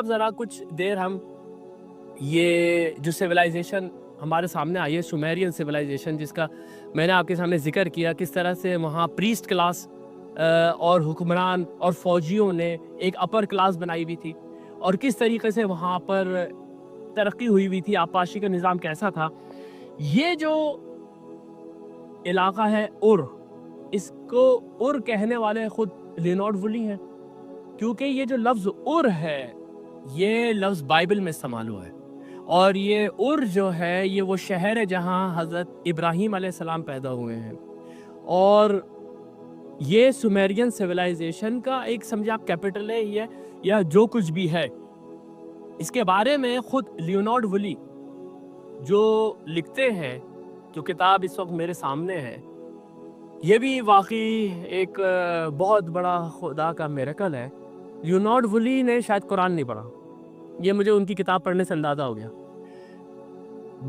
آپ ذرا کچھ دیر ہم یہ جو سویلائزیشن ہمارے سامنے آئی ہے، سومیرین سویلائزیشن، جس کا میں نے آپ کے سامنے ذکر کیا، کس طرح سے وہاں پریسٹ کلاس اور حکمران اور فوجیوں نے ایک اپر کلاس بنائی ہوئی تھی، اور کس طریقے سے وہاں پر ترقی ہوئی تھی، آبپاشی کا نظام کیسا تھا۔ یہ جو علاقہ ہے اس کو کہنے والے خود لینارڈ وولی ہیں، کیونکہ یہ جو لفظ ہے یہ لفظ بائبل میں استعمال ہوا ہے، اور یہ جو ہے یہ وہ شہر ہے جہاں حضرت ابراہیم علیہ السلام پیدا ہوئے ہیں، اور یہ سومیرین سویلائزیشن کا ایک سمجھے آپ کیپٹل ہے یہ، یا جو کچھ بھی ہے۔ اس کے بارے میں خود لیونارڈ وولی جو لکھتے ہیں، جو کتاب اس وقت میرے سامنے ہے، یہ بھی واقعی ایک بہت بڑا خدا کا میریکل ہے۔ لیونارڈ وولی نے شاید قرآن نہیں پڑھا، یہ مجھے ان کی کتاب پڑھنے سے اندازہ ہو گیا۔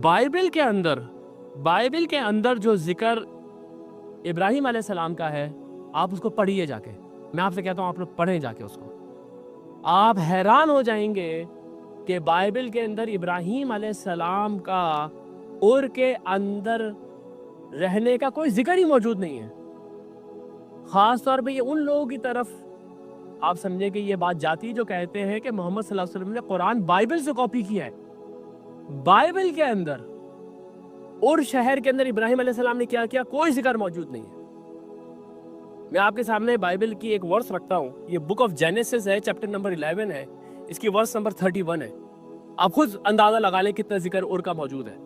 بائبل کے اندر جو ذکر ابراہیم علیہ السلام کا ہے، آپ اس کو پڑھیے جا کے، میں آپ سے کہتا ہوں آپ لوگ پڑھیں جا کے اس کو، آپ حیران ہو جائیں گے کہ بائبل کے اندر ابراہیم علیہ السلام کا کے اندر رہنے کا کوئی ذکر ہی موجود نہیں ہے۔ خاص طور پہ یہ ان لوگوں کی طرف آپ سمجھیں کہ یہ بات جاتی جو کہتے ہیں کہ محمد صلی اللہ علیہ وسلم نے قرآن بائبل سے کاپی کیا ہے۔ بائبل کے اندر شہر کے اندر ابراہیم علیہ السلام نے کیا کیا، کوئی ذکر موجود نہیں ہے۔ میں آپ کے سامنے بائبل کی ایک ورس رکھتا ہوں، یہ بک آف جینیسس ہے، چیپٹر نمبر 11 ہے، اس کی ورس نمبر 31 ہے۔ آپ خود اندازہ لگا لیں کتنا ذکر کا موجود ہے۔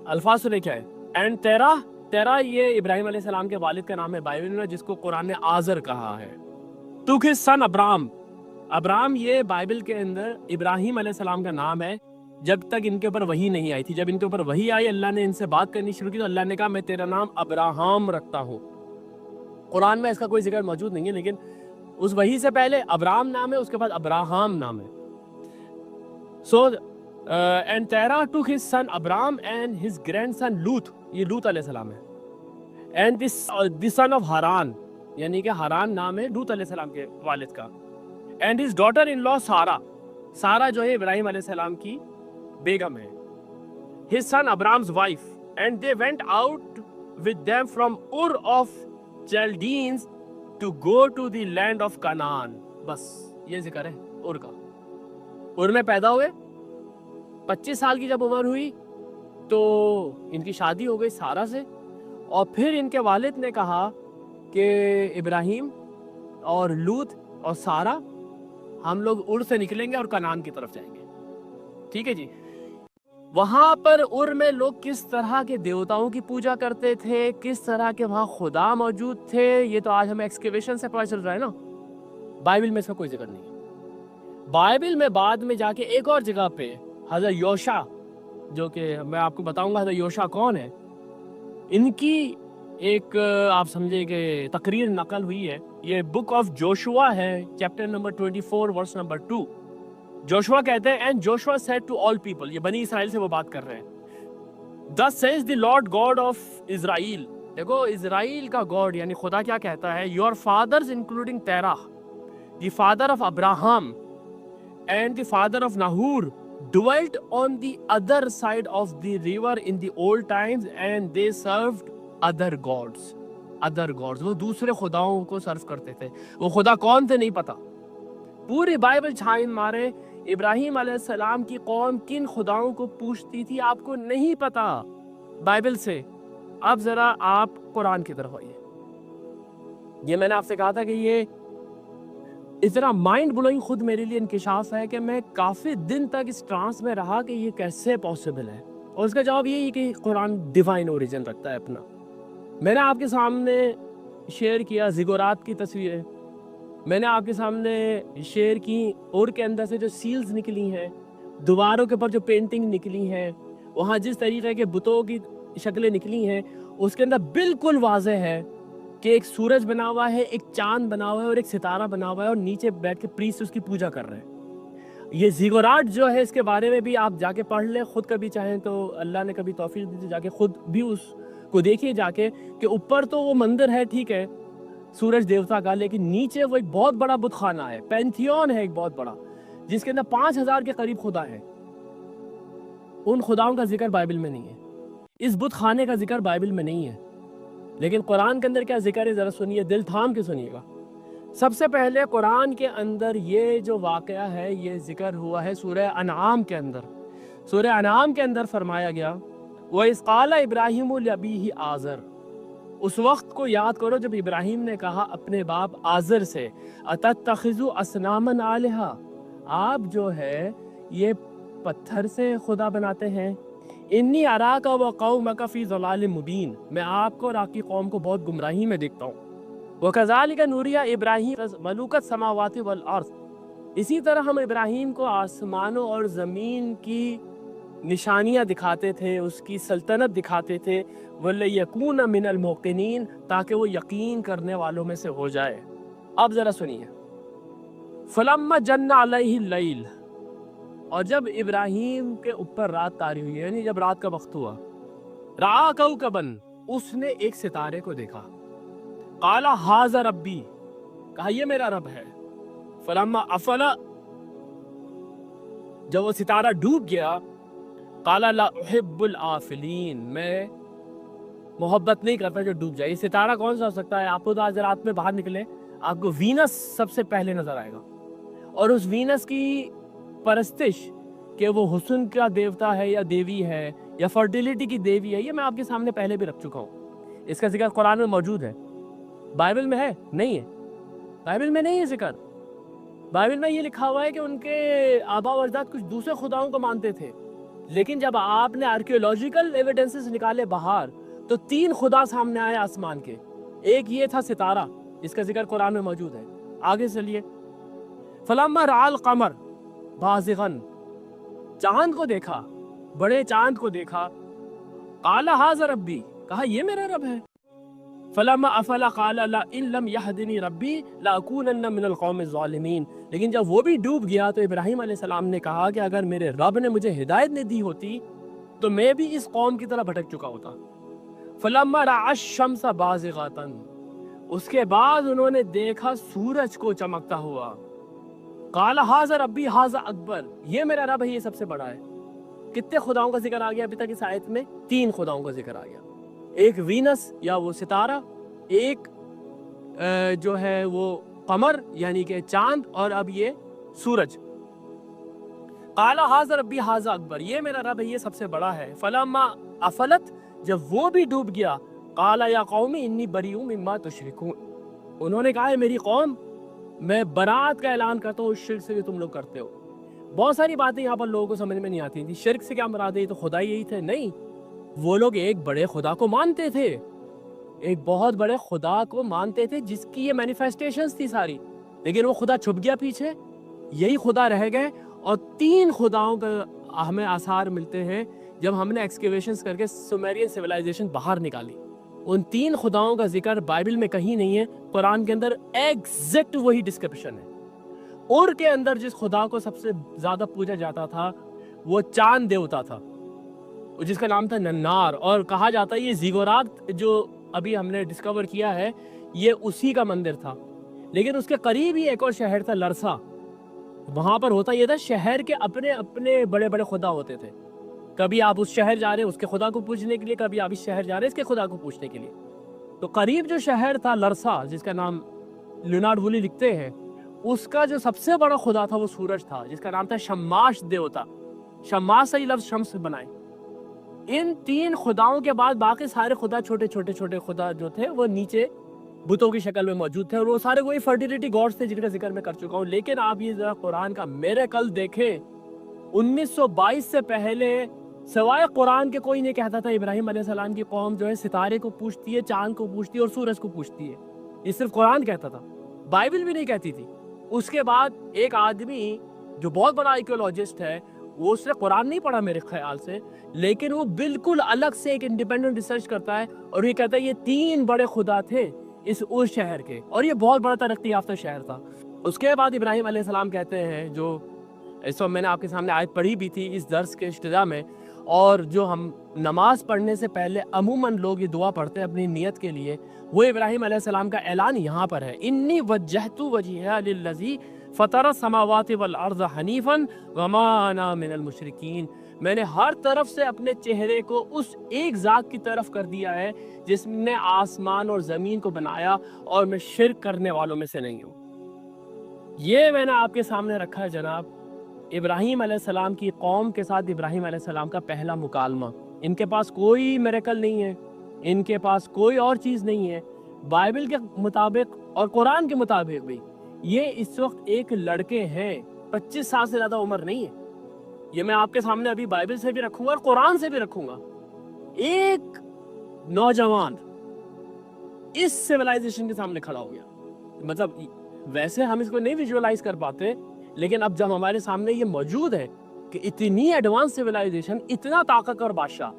الفاظ سنیں کیا ہے، اینڈ تیرا یہ ابراہیم علیہ السلام کے والد کا نام ہے بائبل میں، جس کو قرآن نے آزر کہا ہے۔ تو ہز سن ابرام یہ بائبل کے اندر ابراہیم علیہ السلام کا نام ہے، جب تک ان کے اوپر وحی نہیں آئی تھی۔ جب ان کے اوپر وحی آئی، اللہ نے ان سے بات کرنی شروع کی، تو اللہ نے کہا میں تیرا نام ابراہام رکھتا ہوں۔ قرآن میں اس کا کوئی ذکر موجود نہیں ہے، لیکن اس وحی سے پہلے ابرام نام ہے، اس کے بعد ابراہام نام ہے۔ And Terah took his son Abram and his grandson Lut، یہ لوط علیہ السلام ہے، and the son of Haran، یعنی کہ ہاران نام ہے لوط علیہ السلام کے والد کا، and his daughter-in-law سارا جو ہے ابراہیم علیہ السلام کی بیگم ہے، his son Abram's wife، and they went out with them from Ur of Chaldeans to go to the land of Canaan۔ بس یہ ذکر ہے کا۔ میں پیدا ہوئے، 25 سال کی جب عمر ہوئی تو ان کی شادی ہو گئی سارا سے، اور پھر ان کے والد نے کہا کہ ابراہیم اور لوط اور سارا ہم لوگ سے نکلیں گے اور کنعان کی طرف جائیں گے۔ ٹھیک ہے جی۔ وہاں پر میں لوگ کس طرح کے دیوتاؤں کی پوجا کرتے تھے، کس طرح کے وہاں خدا موجود تھے، یہ تو آج ہمیں ایکسکیویشن سے پتہ چل رہا ہے نا۔ بائبل میں اس کا کوئی ذکر نہیں ہے۔ بائبل میں بعد میں جا کے ایک اور جگہ پہ حضرت یوشع، جو کہ میں آپ کو بتاؤں گا حضرت یوشع کون ہے، ان کی ایک آپ سمجھے کہ تقریر نقل ہوئی ہے۔ یہ بک آف جوشوا ہے، chapter number 24 verse number 2۔ Joshua کہتے ہیں and Joshua said to all people، یہ بنی اسرائیل سے وہ بات کر رہے ہیں، thus says the Lord God of Israel، دیکھو اسرائیل کا گاڈ یعنی خدا کیا کہتا ہے، your fathers including Terah، the father of Abraham and the father of Nahor dwelt on the other side of the river in the old times and they served other gods۔ وہ دوسرے خداؤں کو سرو کرتے تھے۔ وہ خدا کون تھے نہیں پتا۔ پوری بائبل چھان مارے، ابراہیم علیہ السلام کی قوم کن خداؤں کو پوجتی تھی آپ کو نہیں پتا بائبل سے۔ اب ذرا آپ قرآن کی طرف آئیے۔ یہ میں نے آپ سے کہا تھا کہ یہ اتنا مائنڈ بلوئنگ خود میرے لیے انکشاف ہے کہ میں کافی دن تک اس ٹرانس میں رہا کہ یہ کیسے پاسبل ہے، اور اس کا جواب یہی ہے کہ قرآن ڈیوائن اوریجن رکھتا ہے اپنا۔ میں نے آپ کے سامنے شیئر کیا زیگورات کی تصویریں، میں نے آپ کے سامنے شیئر کی کے اندر سے جو سیلز نکلی ہیں، دیواروں کے اوپر جو پینٹنگ نکلی ہیں، وہاں جس طریقے کے بتوں کی شکلیں نکلی ہیں، اس کے اندر بالکل واضح ہے کہ ایک سورج بنا ہوا ہے، ایک چاند بنا ہوا ہے اور ایک ستارہ بنا ہوا ہے، اور نیچے بیٹھ کے پریسٹ اس کی پوجا کر رہے ہیں۔ یہ زیگورات جو ہے، اس کے بارے میں بھی آپ جا کے پڑھ لیں، خود کبھی چاہیں تو اللہ نے کبھی توفیق دی تو جا کے خود بھی اس کو دیکھیے جا کے، کہ اوپر تو وہ مندر ہے ٹھیک ہے سورج دیوتا کا، لیکن نیچے وہ ایک بہت بڑا بت خانہ ہے، پینتھیون ہے ایک بہت بڑا، جس کے اندر 5000 کے قریب خدا ہے، ان خداؤں کا ذکر بائبل میں نہیں ہے، اس بت خانے کا ذکر بائبل میں نہیں ہے۔ لیکن قرآن کے اندر کیا ذکر ہے، ذرا سنیے، دل تھام کے سنیے گا۔ سب سے پہلے قرآن کے اندر یہ جو واقعہ ہے یہ ذکر ہوا ہے سورہ انعام کے اندر۔ سورہ انعام کے اندر فرمایا گیا وَإِذْ قَالَ إِبْرَاهِيمُ لِأَبِيهِ آزر، اس وقت کو یاد کرو جب ابراہیم نے کہا اپنے باپ آزر سے أَتَتَّخِذُ أَصْنَامًا آلِهَةً، آپ جو ہے یہ پتھر سے خدا بناتے ہیں، انی اراک و قومک فی ضلال مبین، میں آپ کو اور آپ کی قوم کو بہت گمراہی میں دیکھتا ہوں۔ وَكَذَلِكَ نُرِيَ إِبْرَاهِيمَ مَلُوكَ السَّمَاوَاتِ وَالْأَرْضِ، اسی طرح ہم ابراہیم کو آسمانوں اور زمین کی نشانیاں دکھاتے تھے، اس کی سلطنت دکھاتے تھے، وَلِيَكُونَ مِنَ الْمُوقِنِينَ، تاکہ وہ یقین کرنے والوں میں سے ہو جائے۔ اب ذرا سنیے، فَلَمَّا جَنَّ عَلَيْهِ اللَّيْلُ، اور جب ابراہیم کے اوپر رات طاری ہوئی، یعنی جب رات کا وقت ہوا، رَآ كَوْكَبًا، اس نے ایک ستارے کو دیکھا، قَالَ هَٰذَا رَبِّي، کہا یہ میرا رب ہے۔ فَلَمَّا أَفَلَ، جب وہ ستارہ ڈوب گیا، قَالَ لَا أُحِبُّ الْآفِلِينَ، میں محبت نہیں کرتا جو ڈوب جائے۔ یہ ستارہ کون سا ہو سکتا ہے؟ آپ خود آج رات میں باہر نکلے، آپ کو وینس سب سے پہلے نظر آئے گا، اور اس وینس کی پرستش کہ وہ حسن کا دیوتا ہے یا دیوی ہے یا فرٹیلیٹی کی دیوی ہے، یہ میں آپ کے سامنے پہلے بھی رکھ چکا ہوں۔ اس کا ذکر قرآن میں موجود ہے، بائبل میں ہے نہیں ہے؟ بائبل میں نہیں ہے ذکر۔ بائبل میں یہ لکھا ہوا ہے کہ ان کے آبا و اجداد کچھ دوسرے خداؤں کو مانتے تھے، لیکن جب آپ نے آرکیولوجیکل ایویڈنسز نکالے باہر تو 3 خدا سامنے آئے آسمان کے۔ ایک یہ تھا ستارہ جس کا ذکر قرآن میں موجود ہے۔ آگے چلیے، فَلَمَّا رَأَى الْقَمَرَ بَازِغًا، چاند کو دیکھا، بڑے چاند کو دیکھا، قَالَ هَٰذَا رَبِّي، کہا یہ میرا رب ہے۔ فَلَمَّا أَفَلَ قَالَ لَئِن لَّمْ يَهْدِنِي رَبِّي لَأَكُونَنَّ مِنَ الْقَوْمِ الظَّالِمِينَ، لیکن جب وہ بھی ڈوب گیا تو ابراہیم علیہ السلام نے کہا کہ اگر میرے رب نے مجھے ہدایت نہیں دی ہوتی تو میں بھی اس قوم کی طرح بھٹک چکا ہوتا۔ فَلَمَّا رَأَى الشَّمْسَ بَازِغَةً، اس کے بعد انہوں نے دیکھا سورج کو چمکتا ہوا، قَالَ هَٰذَا رَبِّي هَٰذَا أَكْبَرُ، یہ میرا رب ہے، یہ سب سے بڑا ہے۔ کتنے خداؤں کا ذکر آ گیا ابھی تک اس آیت میں؟ 3 خداؤں کا ذکر آ گیا، ایک وینس یا وہ ستارہ، ایک جو ہے وہ قمر یعنی کہ چاند، اور اب یہ سورج۔ قَالَ هَٰذَا رَبِّي هَٰذَا أَكْبَرُ، یہ میرا رب ہے، یہ سب سے بڑا ہے۔ فَلَمَّا أَفَلَتْ، جب وہ بھی ڈوب گیا، قَالَ يَا قَوْمِ إِنِّي بَرِيءٌ مِّمَّا تُشْرِكُونَ، انہوں نے کہا ہے میری قوم، میں برات کا اعلان کرتا ہوں اس شرک سے جو تم لوگ کرتے ہو۔ بہت ساری باتیں یہاں پر لوگوں کو سمجھ میں نہیں آتی تھی، شرک سے کیا مراد ہے، یہ تو خدا یہی تھے؟ نہیں، وہ لوگ ایک بڑے خدا کو مانتے تھے، ایک بہت بڑے خدا کو مانتے تھے جس کی یہ مینیفیسٹیشنز تھی ساری، لیکن وہ خدا چھپ گیا پیچھے، یہی خدا رہ گئے، اور 3 خداؤں کا ہمیں آثار ملتے ہیں جب ہم نے ایکسکیویشنز کر کے سومیرین سیولائزیشن باہر نکالی۔ ان 3 خداؤں کا ذکر بائبل میں کہیں نہیں ہے، قرآن کے اندر ایگزیکٹ وہی ڈسکرپشن ہے۔ اور کے اندر جس خدا کو سب سے زیادہ پوجا جاتا تھا وہ چاند دیوتا تھا، جس کا نام تھا ننار، اور کہا جاتا ہے یہ زیگورات جو ابھی ہم نے ڈسکور کیا ہے یہ اسی کا مندر تھا۔ لیکن اس کے قریب ہی ایک اور شہر تھا لرسا، وہاں پر ہوتا یہ تھا شہر کے اپنے اپنے بڑے بڑے خدا ہوتے تھے، کبھی آپ اس شہر جا رہے ہیں اس کے خدا کو پوجنے کے لیے، کبھی آپ اس شہر جا رہے ہیں اس کے خدا کو پوجنے کے لیے۔ تو قریب جو شہر تھا لرسا، جس کا نام لیونارڈ وولی لکھتے ہیں، اس کا جو سب سے بڑا خدا تھا وہ سورج تھا، جس کا نام تھا شماش دیوتا، شماس سے ہی لفظ شمس بنائے۔ ان 3 خداؤں کے بعد باقی سارے خدا چھوٹے چھوٹے چھوٹے خدا جو تھے وہ نیچے بتوں کی شکل میں موجود تھے، اور وہ سارے وہی فرٹیلیٹی گاڈز تھے جن کا ذکر میں کر چکا ہوں۔ لیکن آپ یہ ذرا قرآن کا میریکل دیکھیں، 1922 سے پہلے سوائے قرآن کے کوئی نہیں کہتا تھا ابراہیم علیہ السلام کی قوم جو ہے ستارے کو پوجتی ہے، چاند کو پوجتی ہے اور سورج کو پوجتی ہے، یہ صرف قرآن کہتا تھا، بائبل بھی نہیں کہتی تھی۔ اس کے بعد ایک آدمی جو بہت بڑا آرکیولوجسٹ ہے، وہ اس نے قرآن نہیں پڑھا میرے خیال سے، لیکن وہ بالکل الگ سے ایک انڈیپینڈنٹ ریسرچ کرتا ہے اور یہ کہتا ہے یہ 3 بڑے خدا تھے اس شہر کے، اور یہ بہت بڑا ترقی یافتہ شہر تھا۔ اس کے بعد ابراہیم علیہ السلام کہتے ہیں، جو اس وقت میں نے آپ کے سامنے آیت پڑھی بھی تھی اس درس کے ابتدا میں، اور جو ہم نماز پڑھنے سے پہلے عموماً لوگ یہ دعا پڑھتے ہیں اپنی نیت کے لیے، وہ ابراہیم علیہ السلام کا اعلان یہاں پر ہے، انی وجہت وجہیہ للذی فطر السماوات والارض حنیفا وما انا من المشرکین، میں نے ہر طرف سے اپنے چہرے کو اس ایک ذات کی طرف کر دیا ہے جس نے آسمان اور زمین کو بنایا، اور میں شرک کرنے والوں میں سے نہیں ہوں۔ یہ میں نے آپ کے سامنے رکھا ہے جناب، ابراہیم علیہ السلام کی قوم کے ساتھ ابراہیم علیہ السلام کا پہلا مکالمہ۔ ان کے پاس کوئی میریکل نہیں ہے، ان کے پاس کوئی اور چیز نہیں ہے۔ بائبل کے مطابق اور قرآن کے مطابق بھی یہ اس وقت ایک لڑکے ہیں، 25 سال سے زیادہ عمر نہیں ہے۔ یہ میں آپ کے سامنے ابھی بائبل سے بھی رکھوں گا اور قرآن سے بھی رکھوں گا۔ ایک نوجوان اس سیولائزیشن کے سامنے کھڑا ہو گیا، مطلب ویسے ہم اس کو نہیں ویژولائز کر پاتے، لیکن اب جب ہمارے سامنے یہ موجود ہے کہ اتنی ایڈوانس سیولائزیشن، اتنا طاقتور بادشاہ،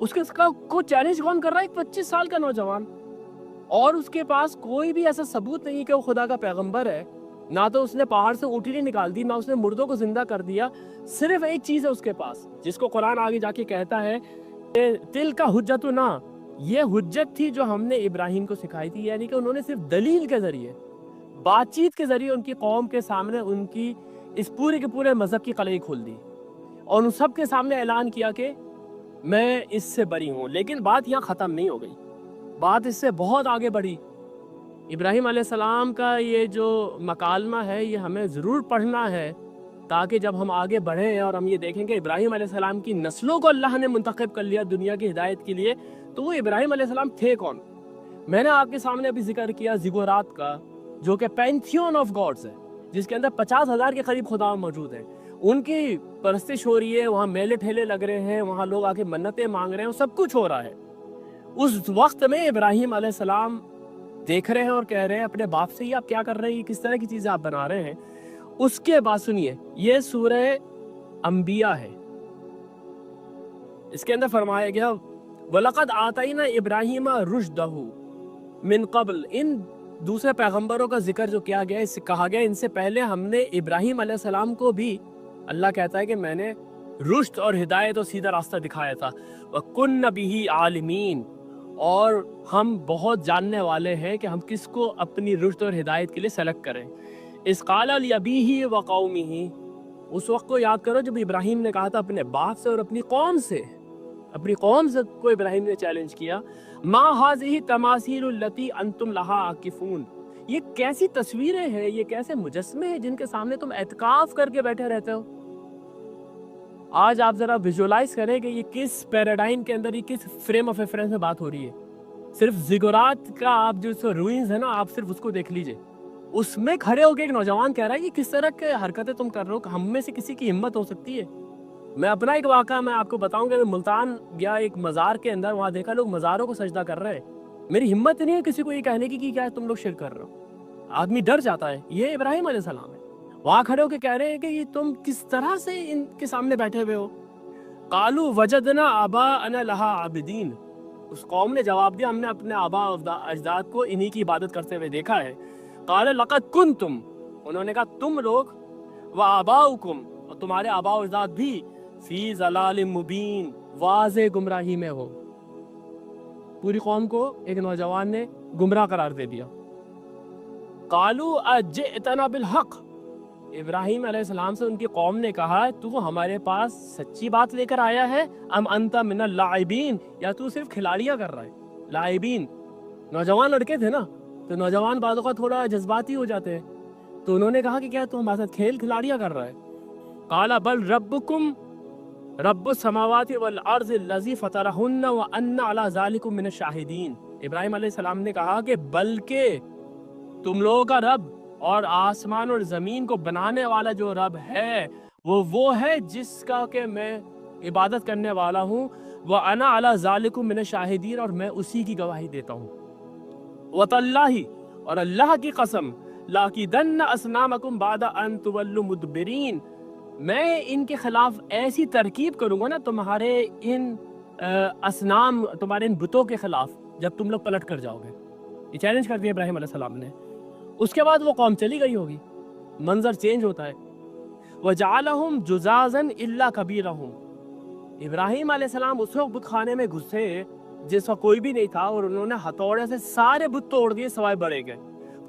اس کے کو چیلنج کون کر رہا ہے؟ ایک 25 سال کا نوجوان، اور اس کے پاس کوئی بھی ایسا ثبوت نہیں کہ وہ خدا کا پیغمبر ہے۔ نہ تو اس نے پہاڑ سے اونٹنی نکال دی، نہ اس نے مردوں کو زندہ کر دیا۔ صرف ایک چیز ہے اس کے پاس، جس کو قرآن آگے جا کے کہتا ہے تل کا حجتنا، یہ حجت تھی جو ہم نے ابراہیم کو سکھائی تھی، یعنی کہ انہوں نے صرف دلیل کے ذریعے، بات چیت کے ذریعے ان کی قوم کے سامنے ان کی اس پورے کے پورے مذہب کی قلعی کھول دی، اور ان سب کے سامنے اعلان کیا کہ میں اس سے بری ہوں۔ لیکن بات یہاں ختم نہیں ہو گئی، بات اس سے بہت آگے بڑھی۔ ابراہیم علیہ السلام کا یہ جو مکالمہ ہے یہ ہمیں ضرور پڑھنا ہے، تاکہ جب ہم آگے بڑھیں اور ہم یہ دیکھیں کہ ابراہیم علیہ السلام کی نسلوں کو اللہ نے منتخب کر لیا دنیا کی ہدایت کے لیے، تو وہ ابراہیم علیہ السلام تھے کون؟ میں نے آپ کے سامنے ابھی ذکر کیا زیگورات کا، جو کہ پینتھیون آف گاڈز ہے، جس کے اندر 50,000 کے قریب خدا موجود ہیں۔ ان کی پرستش ہو رہی ہے، وہاں میلے ٹھیلے لگ رہے ہیں، وہاں لوگ آ کے منتیں مانگ رہے ہیں، سب کچھ ہو رہا ہے۔ اس وقت میں ابراہیم علیہ السلام دیکھ رہے ہیں اور کہہ رہے ہیں اپنے باپ سے، یہ آپ کیا کر رہے ہیں، کس طرح کی چیزیں آپ بنا رہے ہیں۔ اس کے بعد سنیے، یہ سورہ انبیاء ہے، اس کے اندر فرمایا گیا وَلَقَدْ آتَيْنَا إِبْرَاهِيمَ رُشْدَهُ مِن قبل، ان دوسرے پیغمبروں کا ذکر جو کیا گیا، اس سے کہا گیا ان سے پہلے ہم نے ابراہیم علیہ السلام کو بھی، اللہ کہتا ہے کہ میں نے رشد اور ہدایت اور سیدھا راستہ دکھایا تھا۔ وَكُنَّ بِهِ عَالِمِينَ، اور ہم بہت جاننے والے ہیں کہ ہم کس کو اپنی رشد اور ہدایت کے لیے سلیکٹ کریں۔ اِذْ قَالَ لِأَبِيهِ وَقَوْمِهِ، اس وقت کو یاد کرو جب ابراہیم نے کہا تھا اپنے باپ سے اور اپنی قوم سے، اپنی قوم سے کو ابراہیم نے چیلنج کیا، مَا هَٰذِهِ تَمَاثِيلُ الَّتِي أَنْتُمْ لَهَا عَاكِفُونَ، یہ کیسی تصویریں ہیں، یہ کیسے مجسمے ہیں جن کے سامنے تم اعتکاف کر کے بیٹھے رہتے ہو۔ آج آپ ذرا ویژولائز کریں کہ یہ کس پیراڈائم کے اندر، یہ کس فریم آف ریفرنس میں بات ہو رہی ہے۔ صرف زیگورات کا آپ جو روئنز ہے نا، آپ صرف اس کو دیکھ لیجئے، اس میں کھڑے ہو کے ایک نوجوان کہہ رہا ہے یہ کس طرح کے حرکتیں تم کر رہے ہو، کہ ہم میں سے کسی کی ہمت ہو سکتی ہے؟ میں اپنا ایک واقعہ میں آپ کو بتاؤں گا، ملتان گیا ایک مزار کے اندر، وہاں دیکھا لوگ مزاروں کو سجدہ کر رہے ہیں، میری ہمت نہیں ہے کسی کو یہ کہنے کی کہ کیا تم لوگ شرک کر رہے ہو، آدمی ڈر جاتا ہے۔ یہ ابراہیم علیہ السلام ہے، وہاں کھڑے ہو کے کہہ رہے ہیں کہ یہ تم کس طرح سے ان کے سامنے بیٹھے ہوئے ہو۔ قالوا وجدنا آباءنا لها عابدین، اس قوم نے جواب دیا ہم نے اپنے آبا اجداد کو انہی کی عبادت کرتے ہوئے دیکھا ہے۔ قال لقد کنتم، انہوں نے کہا تم لوگ، وآباؤکم، اور تمہارے آبا و اجداد بھی، فی ضلال مبین، واضح گمراہی میں ہو۔ پوری قوم کو ایک نوجوان نے گمراہ قرار دے دیا۔ قالوا اجئتنا بالحق، ابراہیم علیہ السلام سے ان کی قوم نے کہا تو ہمارے پاس سچی بات لے کر آیا ہے، ام انت من اللاعبین، یا تو صرف کھلاڑیاں کر رہا ہے۔ لاعبین نوجوان لڑکے تھے نا، تو نوجوان بعض اوقات تھوڑا جذباتی ہو جاتے ہیں، تو انہوں نے کہا کہ کیا تو ہمارے ساتھ کھلاڑیاں کر رہا ہے۔ قال بل ربکم رب السماوات والارض الذی فطرہن وانا علی ذلکم من الشاہدین، ابراہیم علیہ السلام نے کہا کہ بلکہ تم لوگوں کا رب اور آسمان اور زمین کو بنانے والا جو رب ہے وہ ہے جس کا کہ میں عبادت کرنے والا ہوں، وَأَنَا عَلَى ذَلِكُم مِّنَ الشَّاهِدِينَ، اور میں اسی کی گواہی دیتا ہوں۔ وَتَاللَّهِ، اور اللہ کی قسم، لَأَكِيدَنَّ أَصْنَامَكُمْ بَعْدَ أَن تُوَلُّوا مُدْبِرِينَ، میں ان کے خلاف ایسی ترکیب کروں گا نا تمہارے ان اصنام، تمہارے ان بتوں کے خلاف، جب تم لوگ پلٹ کر جاؤ گے۔ یہ چیلنج کر دیا ابراہیم علیہ السلام نے۔ اس کے بعد وہ قوم چلی گئی ہوگی، منظر چینج ہوتا ہے۔ وَجَعَلَهُمْ جُزَازًا إِلَّا كَبِيرَهُمْ، ابراہیم علیہ السلام اس وقت بت خانے میں گھسے جس وقت کوئی بھی نہیں تھا، اور انہوں نے ہتھوڑے سے سارے بت توڑ دیے سوائے بڑے کے۔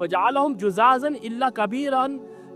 وَجَعَلَهُمْ جُزَازًا إِلَّا كَبِيرًا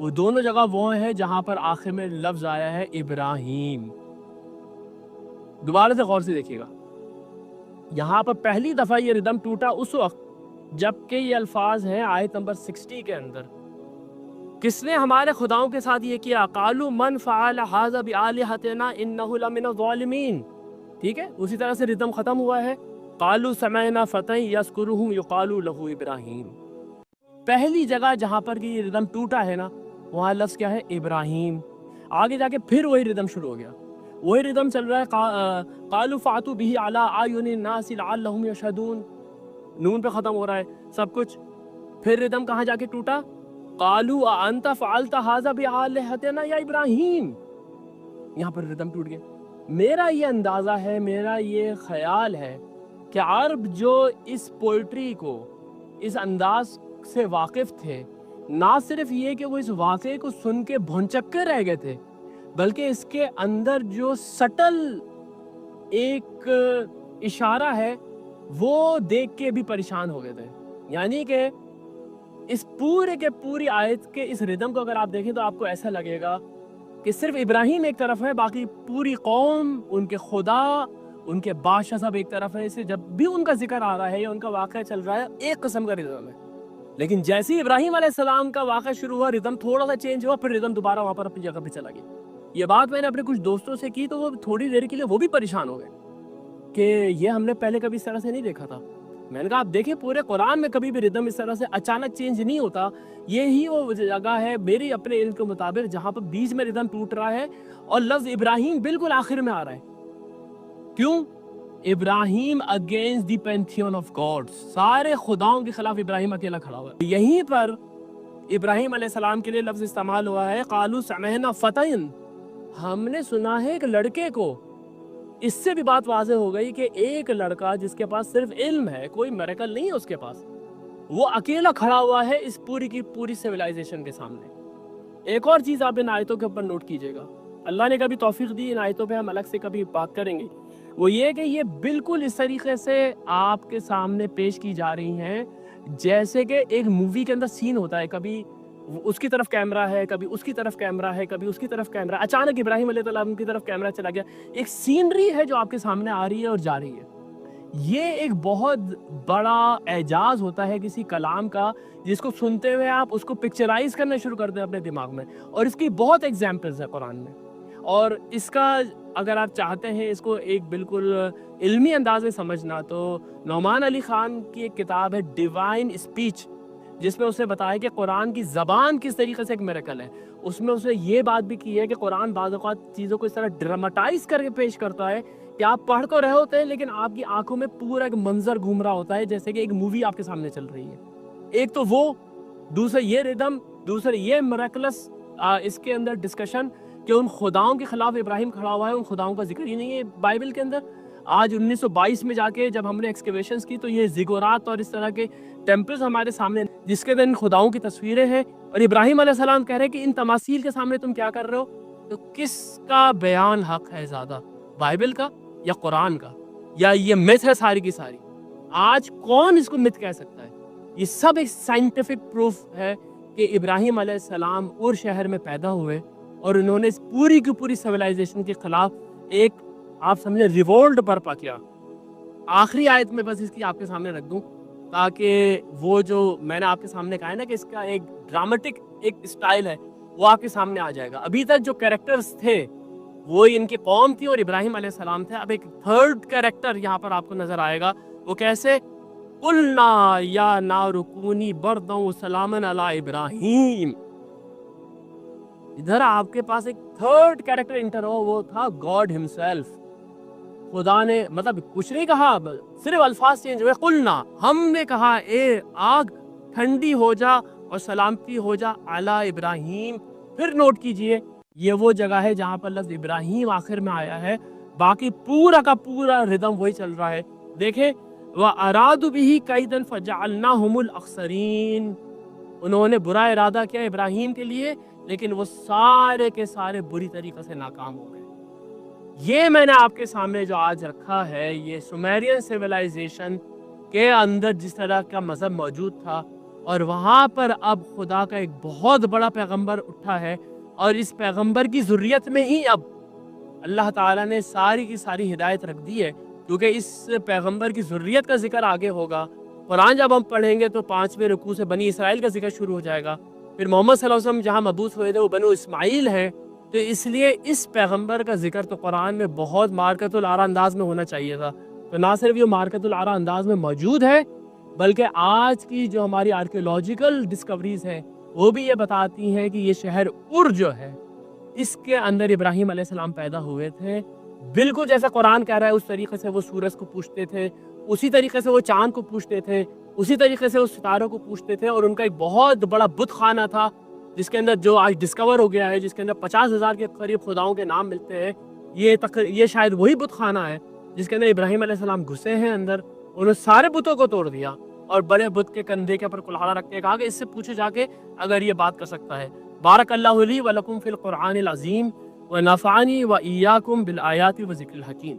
وہ دونوں جگہ وہ ہیں جہاں پر آخر میں لفظ آیا ہے ابراہیم. دوبارہ سے غور سے دیکھیے گا, یہاں پر پہلی دفعہ یہ ردم ٹوٹا اس وقت جبکہ یہ الفاظ ہیں آیت نمبر 60 کے اندر, کس نے ہمارے خداؤں کے ساتھ یہ کیا, قالوا من فعل هذا بآلهتنا انه لمن الظالمین. ٹھیک ہے, اسی طرح سے ردم ختم ہوا ہے, قالوا سمعنا فتى يذكرهم يقال له ابراہیم. پہلی جگہ جہاں پر یہ ردم ٹوٹا ہے نا, وہاں لفظ کیا ہے, ابراہیم. آگے جا کے پھر وہی ردم شروع ہو گیا, وہی ردم چل رہا ہے, قالوا فاتوا به على اعین الناس لعلهم يشهدون, نون پہ ختم ہو رہا ہے سب کچھ. پھر ردم کہاں جا کے ٹوٹا, قالوا انت فعلت هذا بآلهتنا یا ابراہیم. یہاں پر ردم ٹوٹ گیا. میرا یہ اندازہ ہے, میرا یہ خیال ہے کہ عرب جو اس پوئٹری کو, اس انداز سے واقف تھے, نہ صرف یہ کہ وہ اس واقعے کو سن کے بھونچکے رہ گئے تھے, بلکہ اس کے اندر جو سٹل ایک اشارہ ہے وہ دیکھ کے بھی پریشان ہو گئے تھے. یعنی کہ اس پورے کے پوری آیت کے اس ردم کو اگر آپ دیکھیں تو آپ کو ایسا لگے گا کہ صرف ابراہیم ایک طرف ہے, باقی پوری قوم, ان کے خدا, ان کے بادشاہ سب ایک طرف ہے. اسے جب بھی ان کا ذکر آ رہا ہے یا ان کا واقعہ چل رہا ہے ایک قسم کا ردم ہے. لیکن جیسے ہی ابراہیم علیہ السلام کا واقعہ شروع ہوا, ردم تھوڑا سا چینج ہوا, پھر ردم دوبارہ وہاں پر اپنی جگہ پہ چلا گیا. یہ بات میں نے اپنے کچھ دوستوں سے کی تو وہ تھوڑی دیر کے لیے وہ بھی پریشان ہو گئے کہ یہ ہم نے پہلے کبھی اس طرح سے نہیں دیکھا تھا. میں نے کہا آپ دیکھیں پورے قرآن میں کبھی بھی ردم اس طرح سے اچانک چینج نہیں ہوتا. یہی وہ جگہ ہے میری اپنے علم کے مطابق جہاں پر بیچ میں ردم ٹوٹ رہا ہے اور لفظ ابراہیم بالکل آخر میں آ رہا ہے. کیوں؟ Ibrahim against the pantheon of gods, سارے خداؤں کے خلاف ابراہیم اکیلا کھڑا ہوا ہے. یہیں پر ابراہیم علیہ السلام کے لیے لفظ استعمال ہوا ہے, قالوا سمعنا فتى, ہم نے سنا ہے ایک لڑکے کو. اس سے بھی بات واضح ہو گئی کہ ایک لڑکا جس کے پاس صرف علم ہے, کوئی میریکل نہیں ہے اس کے پاس, وہ اکیلا کھڑا ہوا ہے اس پوری کی پوری سیولائزیشن کے سامنے. ایک اور چیز آپ ان آیتوں کے اوپر نوٹ کیجئے گا, اللہ نے کبھی توفیق دی, ان آیتوں پہ ہم الگ سے کبھی بات کریں گے, وہ یہ کہ یہ بالکل اس طریقے سے آپ کے سامنے پیش کی جا رہی ہیں جیسے کہ ایک مووی کے اندر سین ہوتا ہے, کبھی اس کی طرف کیمرہ ہے, کبھی اس کی طرف کیمرہ ہے, کبھی اس کی طرف کیمرہ, اچانک ابراہیم علیہ السلام کی طرف کیمرہ چلا گیا. ایک سینری ہے جو آپ کے سامنے آ رہی ہے اور جا رہی ہے. یہ ایک بہت بڑا اعجاز ہوتا ہے کسی کلام کا, جس کو سنتے ہوئے آپ اس کو پکچرائز کرنا شروع کر دیں اپنے دماغ میں. اور اس کی بہت ایگزامپلز ہیں قرآن میں, اور اس کا اگر آپ چاہتے ہیں اس کو ایک بالکل علمی انداز میں سمجھنا تو نعمان علی خان کی ایک کتاب ہے ڈیوائن اسپیچ, جس میں اسے بتایا کہ قرآن کی زبان کس طریقے سے ایک میریکل ہے. اس میں اسے یہ بات بھی کی ہے کہ قرآن بعض اوقات چیزوں کو اس طرح ڈراماٹائز کر کے پیش کرتا ہے کہ آپ پڑھ تو رہے ہوتے ہیں لیکن آپ کی آنکھوں میں پورا ایک منظر گھوم رہا ہوتا ہے جیسے کہ ایک مووی آپ کے سامنے چل رہی ہے. ایک تو وہ, دوسرا یہ ردم, دوسرا یہ میریکلس اس کے اندر ڈسکشن کہ ان خداؤں کے خلاف ابراہیم کھڑا ہوا ہے, ان خداؤں کا ذکر ہی نہیں ہے بائبل کے اندر. آج 1922 میں جا کے جب ہم نے ایکسکیویشنز کی تو یہ زیگورات اور اس طرح کے ٹیمپلز ہمارے سامنے جس کے اندر ان خداؤں کی تصویریں ہیں, اور ابراہیم علیہ السلام کہہ رہے ہیں کہ ان تماثیل کے سامنے تم کیا کر رہے ہو. تو کس کا بیان حق ہے زیادہ, بائبل کا یا قرآن کا, یا یہ مت ہے ساری کی ساری؟ آج کون اس کو مت کہہ سکتا ہے؟ یہ سب ایک سائنٹیفک پروف ہے کہ ابراہیم علیہ السلام اور شہر میں پیدا ہوئے اور انہوں نے اس پوری کی پوری سیولائزیشن کے خلاف ایک آپ سمجھیں ریوولٹ برپا کیا. آخری آیت میں بس اس کی آپ کے سامنے رکھ دوں تاکہ وہ جو میں نے آپ کے سامنے کہا ہے نا کہ اس کا ایک ڈرامٹک ایک اسٹائل ہے وہ آپ کے سامنے آ جائے گا. ابھی تک جو کیریکٹرز تھے وہ ان کی قوم تھی اور ابراہیم علیہ السلام تھے. اب ایک تھرڈ کیریکٹر یہاں پر آپ کو نظر آئے گا, وہ کیسے, قلنا یا نار کونی بردا وسلاما علی ابراہیم. ادھر آپ کے پاس ایک تھرڈ کیریکٹر انٹر ہو, وہ تھا گاڈ ہمسیلف. خدا نے مطلب کچھ نہیں کہا, صرف الفاظ چینج ہوئے. قلنا, ہم نے کہا اے آگ ٹھنڈی ہو جا اور سلامتی ہو جا علی ابراہیم. پھر نوٹ کیجئے یہ وہ جگہ ہے جہاں پر لفظ ابراہیم آخر میں آیا ہے, باقی پورا کا پورا ردم وہی چل رہا ہے. دیکھیں, وَأَرَادُوا بِهِ كَيْدًا فَجَعَلْنَاهُمُ الْأَخْسَرِينَ. انہوں نے برا ارادہ کیا ابراہیم کے لیے لیکن وہ سارے کے سارے بری طریقے سے ناکام ہو گئے. یہ میں نے آپ کے سامنے جو آج رکھا ہے, یہ سومیرین سیولائزیشن کے اندر جس طرح کا مذہب موجود تھا اور وہاں پر اب خدا کا ایک بہت بڑا پیغمبر اٹھا ہے، اور اس پیغمبر کی ذریت میں ہی اب اللہ تعالیٰ نے ساری کی ساری ہدایت رکھ دی ہے، کیونکہ اس پیغمبر کی ذریت کا ذکر آگے ہوگا۔ قرآن جب ہم پڑھیں گے تو 5ویں رکوع سے بنی اسرائیل کا ذکر شروع ہو جائے گا، پھر محمد صلی اللہ علیہ وسلم جہاں مبعوث ہوئے تھے وہ بنو اسماعیل ہیں، تو اس لیے اس پیغمبر کا ذکر تو قرآن میں بہت مارکت العرا انداز میں ہونا چاہیے تھا۔ تو نہ صرف یہ مارکت العرا انداز میں موجود ہے، بلکہ آج کی جو ہماری آرکیولوجیکل ڈسکوریز ہیں وہ بھی یہ بتاتی ہیں کہ یہ شہر ار جو ہے اس کے اندر ابراہیم علیہ السلام پیدا ہوئے تھے، بالکل جیسا قرآن کہہ رہا ہے۔ اس طریقے سے وہ سورج کو پوجتے تھے، اسی طریقے سے وہ چاند کو پوجتے تھے، اسی طریقے سے وہ ستاروں کو پوجتے تھے، اور ان کا ایک بہت بڑا بت خانہ تھا جس کے اندر جو آج ڈسکور ہو گیا ہے، جس کے اندر 50,000 کے قریب خداؤں کے نام ملتے ہیں۔ یہ شاید وہی بت خانہ ہے جس کے اندر ابراہیم علیہ السلام گھسے ہیں اندر، انہوں نے سارے بتوں کو توڑ دیا اور بڑے بت کے کندھے کے اوپر کلہاڑا رکھ کے کہا کہ اس سے پوچھے جا کے اگر یہ بات کر سکتا ہے۔ بارک اللہ لی و لکم فی القرآن العظیم ونفعنی و ایاکم بالآیات و ذکر الحکیم۔